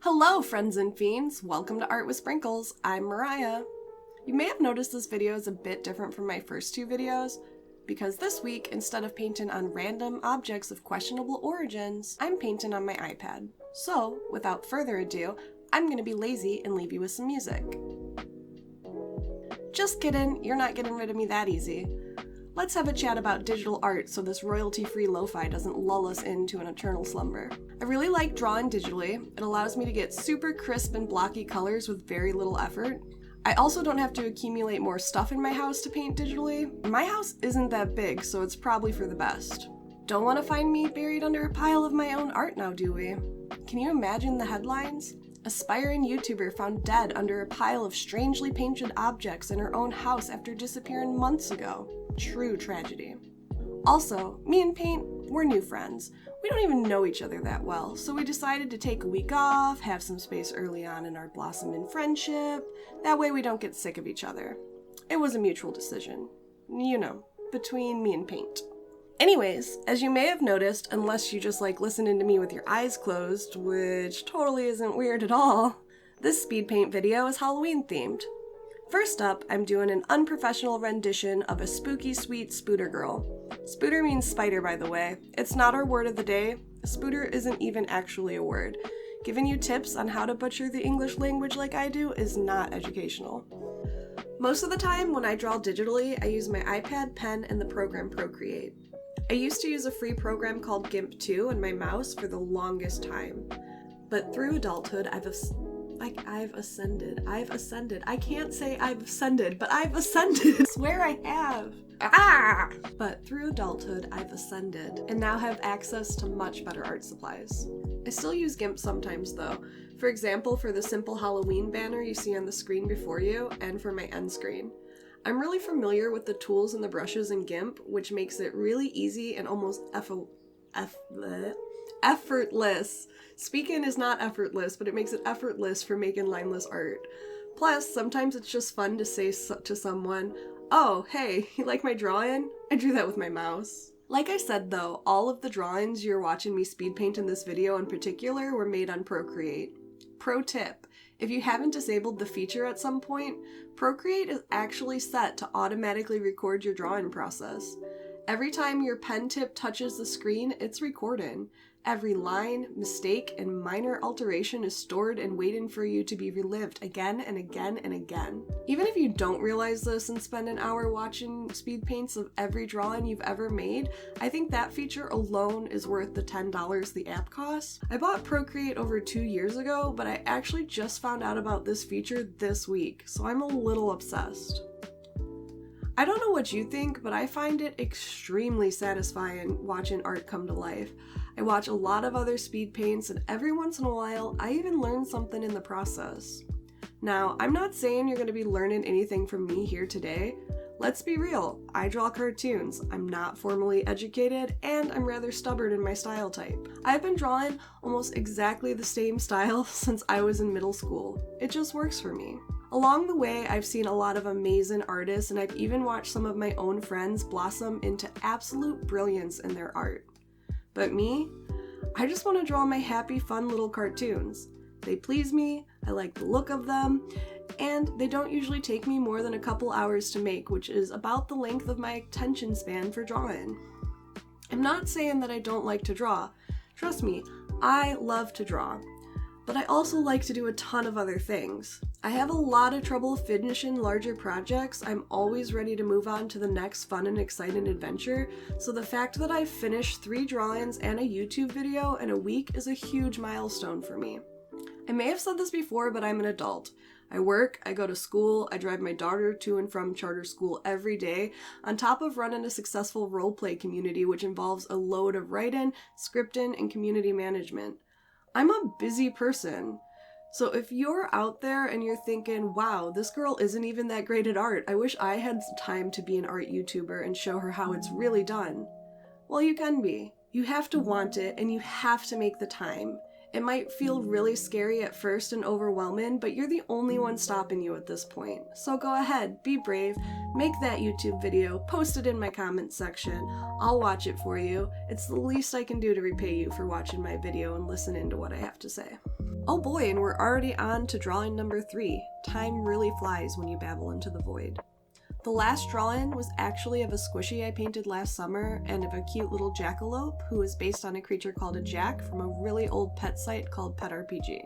Hello, friends and fiends! Welcome to Art with Sprinkles. I'm Mariah. You may have noticed this video is a bit different from my first two videos, because this week, instead of painting on random objects of questionable origins, I'm painting on my iPad. So, without further ado, I'm gonna be lazy and leave you with some music. Just kidding, you're not getting rid of me that easy. Let's have a chat about digital art so this royalty-free lo-fi doesn't lull us into an eternal slumber. I really like drawing digitally. It allows me to get super crisp and blocky colors with very little effort. I also don't have to accumulate more stuff in my house to paint digitally. My house isn't that big, so it's probably for the best. Don't want to find me buried under a pile of my own art now, do we? Can you imagine the headlines? Aspiring YouTuber found dead under a pile of strangely painted objects in her own house after disappearing months ago. True tragedy. Also, me and paint, we're new friends. We don't even know each other that well, so we decided to take a week off, have some space early on in our blossoming friendship. That way we don't get sick of each other. It was a mutual decision. You know, between me and paint. Anyways, as you may have noticed, unless you just like listening to me with your eyes closed, which totally isn't weird at all, this speed paint video is Halloween themed. First up, I'm doing an unprofessional rendition of a spooky sweet spooter girl. Spooter means spider, by the way. It's not our word of the day. Spooter isn't even actually a word. Giving you tips on how to butcher the English language like I do is not educational. Most of the time when I draw digitally, I use my iPad, pen, and the program Procreate. I used to use a free program called GIMP 2 and my mouse for the longest time. But through adulthood, I've ascended. I can't say I've ascended, but I've ascended. I swear I have. But through adulthood, I've ascended and now have access to much better art supplies. I still use GIMP sometimes though. For example, for the simple Halloween banner you see on the screen before you and for my end screen. I'm really familiar with the tools and the brushes in GIMP, which makes it really easy and almost effortless. Speaking is not effortless, but it makes it effortless for making lineless art. Plus, sometimes it's just fun to say to someone, "Oh, hey, you like my drawing?" I drew that with my mouse. Like I said though, all of the drawings you're watching me speed paint in this video in particular were made on Procreate. Pro tip, if you haven't disabled the feature at some point, Procreate is actually set to automatically record your drawing process. Every time your pen tip touches the screen, it's recording. Every line, mistake, and minor alteration is stored and waiting for you to be relived again and again and again. Even if you don't realize this and spend an hour watching speed paints of every drawing you've ever made, I think that feature alone is worth the $10 the app costs. I bought Procreate over 2 years ago, but I actually just found out about this feature this week, so I'm a little obsessed. I don't know what you think, but I find it extremely satisfying watching art come to life. I watch a lot of other speed paints, and every once in a while, I even learn something in the process. Now, I'm not saying you're going to be learning anything from me here today. Let's be real, I draw cartoons, I'm not formally educated, and I'm rather stubborn in my style type. I've been drawing almost exactly the same style since I was in middle school. It just works for me. Along the way, I've seen a lot of amazing artists, and I've even watched some of my own friends blossom into absolute brilliance in their art. But me? I just want to draw my happy, fun little cartoons. They please me, I like the look of them, and they don't usually take me more than a couple hours to make, which is about the length of my attention span for drawing. I'm not saying that I don't like to draw. Trust me, I love to draw. But I also like to do a ton of other things. I have a lot of trouble finishing larger projects. I'm always ready to move on to the next fun and exciting adventure, so the fact that I've finished 3 drawings and a YouTube video in a week is a huge milestone for me. I may have said this before, but I'm an adult. I work, I go to school, I drive my daughter to and from charter school every day, on top of running a successful roleplay community which involves a load of writing, scripting, and community management. I'm a busy person. So if you're out there and you're thinking, wow, this girl isn't even that great at art, I wish I had time to be an art YouTuber and show her how it's really done. Well, you can be. You have to want it and you have to make the time. It might feel really scary at first and overwhelming, but you're the only one stopping you at this point. So go ahead, be brave, make that YouTube video, post it in my comments section. I'll watch it for you. It's the least I can do to repay you for watching my video and listening to what I have to say. Oh boy, and we're already on to drawing number 3. Time really flies when you babble into the void. The last drawing was actually of a squishy I painted last summer and of a cute little jackalope who is based on a creature called a jack from a really old pet site called Pet RPG.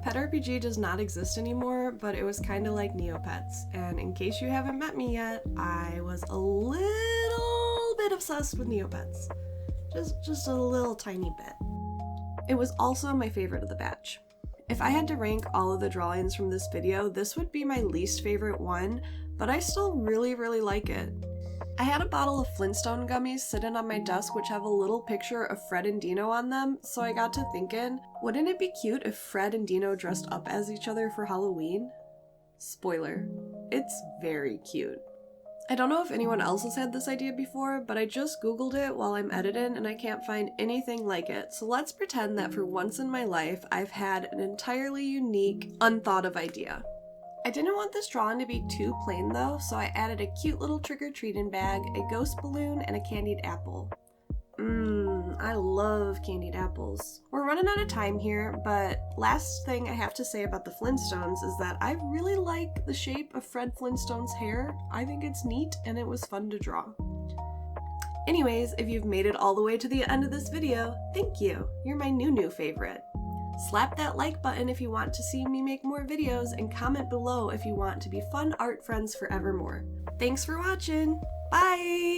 Pet RPG does not exist anymore, but it was kind of like Neopets, and in case you haven't met me yet, I was a little bit obsessed with Neopets. Just a little tiny bit. It was also my favorite of the batch. If I had to rank all of the drawings from this video, this would be my least favorite one, but I still really like it. I had a bottle of Flintstone gummies sitting on my desk which have a little picture of Fred and Dino on them, so I got to thinking, wouldn't it be cute if Fred and Dino dressed up as each other for Halloween? Spoiler, it's very cute. I don't know if anyone else has had this idea before, but I just googled it while I'm editing and I can't find anything like it, so let's pretend that for once in my life I've had an entirely unique, unthought of idea. I didn't want this drawing to be too plain though, so I added a cute little trick-or-treating bag, a ghost balloon, and a candied apple. I love candied apples. We're running out of time here, but last thing I have to say about the Flintstones is that I really like the shape of Fred Flintstone's hair. I think it's neat and it was fun to draw. Anyways, if you've made it all the way to the end of this video, thank you. You're my new favorite. Slap that like button if you want to see me make more videos, and comment below if you want to be fun art friends forevermore. Thanks for watching! Bye!